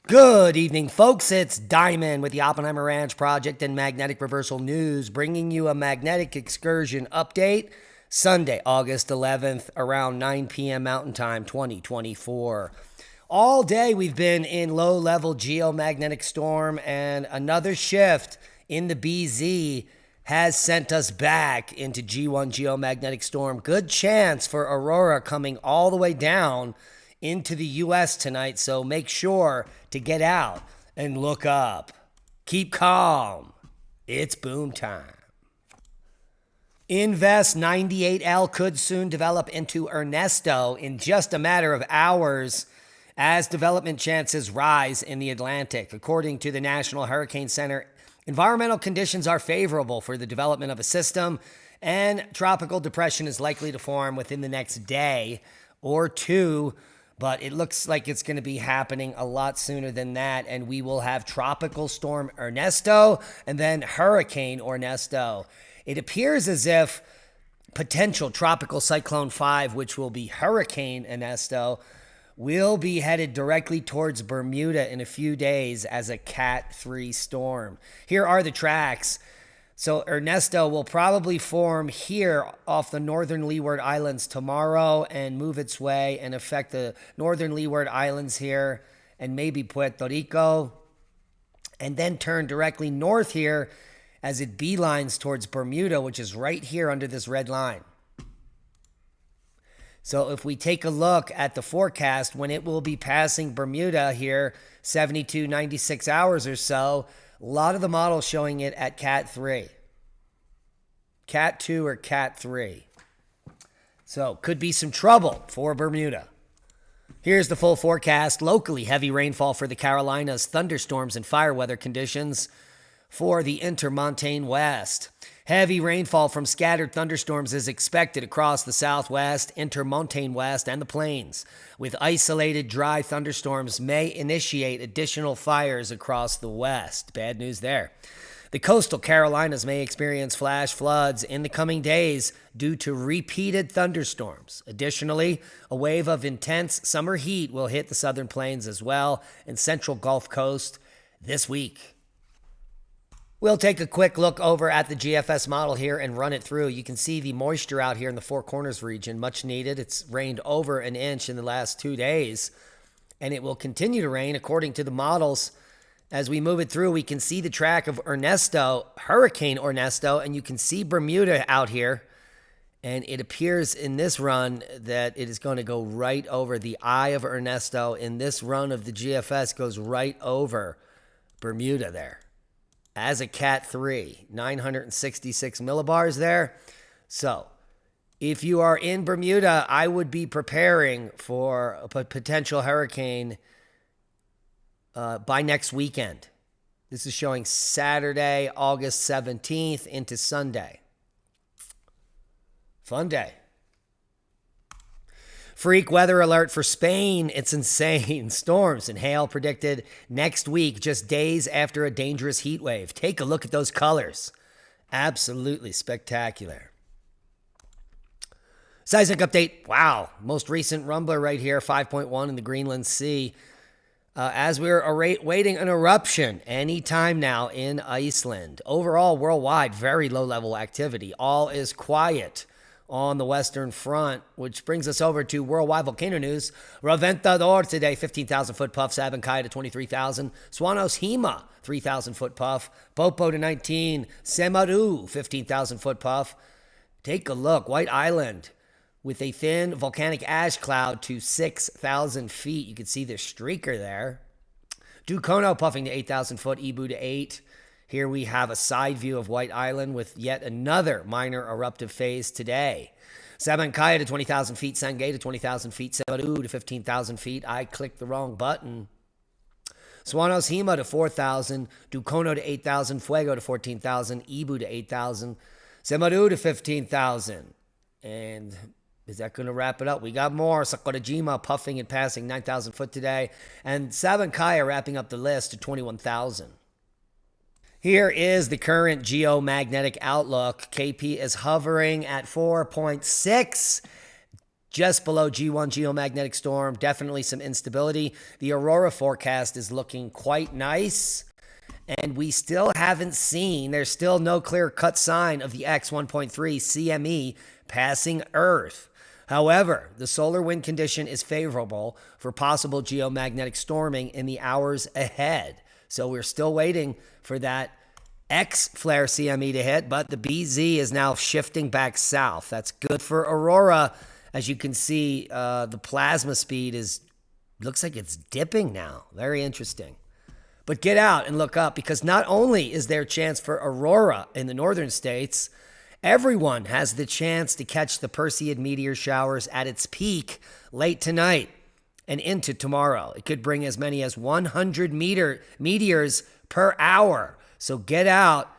Good evening, folks. It's Diamond with the Oppenheimer Ranch Project and Magnetic Reversal News, bringing you a magnetic excursion update Sunday, August 11th, around 9 p.m. Mountain Time, 2024. All day we've been in low-level geomagnetic storm, and another shift in the BZ has sent us back into G1 geomagnetic storm. Good chance for aurora coming all the way down into the U.S. tonight, so make sure to get out and look up. Keep calm. It's boom time. Invest 98L could soon develop into Ernesto in just a matter of hours as development chances rise in the Atlantic. According to the National Hurricane Center, environmental conditions are favorable for the development of a system, and tropical depression is likely to form within the next day or two. But it looks like it's going to be happening a lot sooner than that, and we will have Tropical Storm Ernesto and then Hurricane Ernesto. It appears as if potential Tropical Cyclone 5, which will be Hurricane Ernesto, will be headed directly towards Bermuda in a few days as a Cat 3 storm. Here are the tracks. So Ernesto will probably form here off the northern Leeward Islands tomorrow and move its way and affect the northern Leeward Islands here and maybe Puerto Rico, and then turn directly north here as it beelines towards Bermuda, which is right here under this red line. So if we take a look at the forecast, when it will be passing Bermuda here, 72, 96 hours or so, a lot of the models showing it at Cat 3. Cat 2 or Cat 3. So could be some trouble for Bermuda. Here's the full forecast. Locally, heavy rainfall for the Carolinas, thunderstorms and fire weather conditions for the intermontane west. Heavy rainfall from scattered thunderstorms is expected across the southwest, intermontane west, and the plains, with isolated dry thunderstorms may initiate additional fires across the west. Bad news there. The coastal Carolinas may experience flash floods in the coming days due to repeated thunderstorms. Additionally, a wave of intense summer heat will hit the southern plains as well and central Gulf Coast this week. We'll take a quick look over at the GFS model here and run it through. You can see the moisture out here in the Four Corners region, much needed. It's rained over an inch in the last 2 days, and it will continue to rain according to the models. As we move it through, we can see the track of Ernesto, Hurricane Ernesto, and you can see Bermuda out here. And it appears in this run that it is going to go right over the eye of Ernesto. In this run of the GFS goes right over Bermuda there as a Cat 3, 966 millibars there. So if you are in Bermuda, I would be preparing for a potential hurricane by next weekend. This is showing Saturday, August 17th into Sunday. Fun day. Freak weather alert for Spain. It's insane. Storms and hail predicted next week, just days after a dangerous heat wave. Take a look at those colors. Absolutely spectacular. Seismic update. Wow. Most recent rumbler right here, 5.1 in the Greenland Sea. As we're awaiting an eruption anytime now in Iceland. Overall, worldwide, very low-level activity. All is quiet on the Western Front, which brings us over to worldwide volcano news. Reventador today, 15,000-foot puff. Sabancaya to 23,000. Swanos Hema, 3,000-foot puff. Popo to 19. Semaru, 15,000-foot puff. Take a look. White Island with a thin volcanic ash cloud to 6,000 feet. You can see the streaker there. Dukono puffing to 8,000 foot. Ibu to 8. Here we have a side view of White Island with yet another minor eruptive phase today. Sabancaya to 20,000 feet. Sangay to 20,000 feet. Semaru to 15,000 feet. I clicked the wrong button. Swanos Hema to 4,000. Dukono to 8,000. Fuego to 14,000. Ibu to 8,000. Semaru to 15,000. And is that going to wrap it up? We got more. Sakurajima puffing and passing 9,000 foot today. And Sabancaya wrapping up the list to 21,000. Here is the current geomagnetic outlook. KP is hovering at 4.6. just below G1 geomagnetic storm, definitely some instability. The aurora forecast is looking quite nice. And we still haven't seen, there's still no clear-cut sign of the X1.3 CME passing Earth. However, the solar wind condition is favorable for possible geomagnetic storming in the hours ahead. So we're still waiting for that X flare CME to hit, but the BZ is now shifting back south. That's good for aurora. As you can see, the plasma speed looks like it's dipping now. Very interesting. But get out and look up, because not only is there a chance for aurora in the northern states, everyone has the chance to catch the Perseid meteor showers at its peak late tonight and into tomorrow. It could bring as many as 100 meteors per hour. So get out,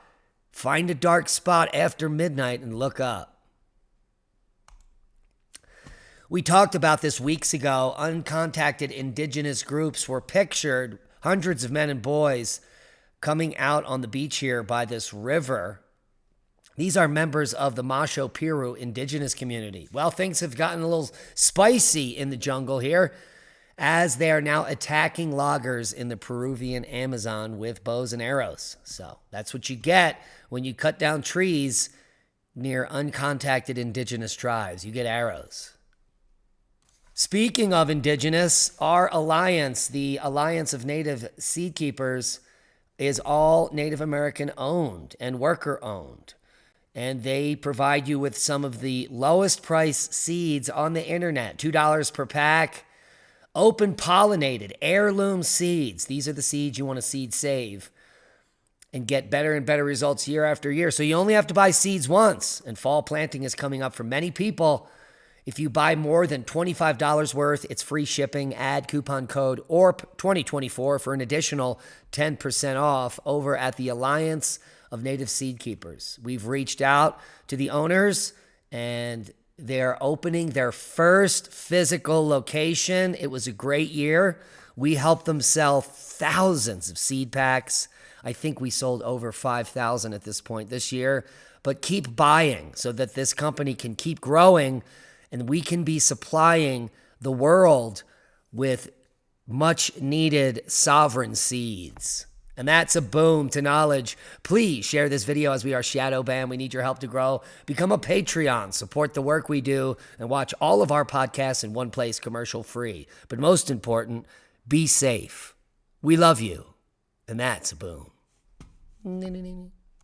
find a dark spot after midnight, and look up. We talked about this weeks ago. Uncontacted indigenous groups were pictured, hundreds of men and boys coming out on the beach here by this river. These are members of the Macho Peru indigenous community. Well, things have gotten a little spicy in the jungle here, as they are now attacking loggers in the Peruvian Amazon with bows and arrows. So that's what you get when you cut down trees near uncontacted indigenous tribes. You get arrows. Speaking of indigenous, our alliance, the Alliance of Native Seed Keepers, is all Native American owned and worker owned. And they provide you with some of the lowest price seeds on the internet, $2 per pack. Open pollinated heirloom seeds. These are the seeds you want to seed save and get better and better results year after year. So you only have to buy seeds once, and fall planting is coming up for many people. If you buy more than $25 worth, it's free shipping. Add coupon code ORP2024 for an additional 10% off over at the Alliance of Native Seed Keepers. We've reached out to the owners, and they're opening their first physical location. It was a great year. We helped them sell thousands of seed packs. I think we sold over 5,000 at this point this year. But keep buying so that this company can keep growing, and we can be supplying the world with much needed sovereign seeds. And that's a boom to knowledge. Please share this video as we are shadow banned. We need your help to grow. Become a Patreon. Support the work we do and watch all of our podcasts in one place, commercial free. But most important, be safe. We love you. And that's a boom.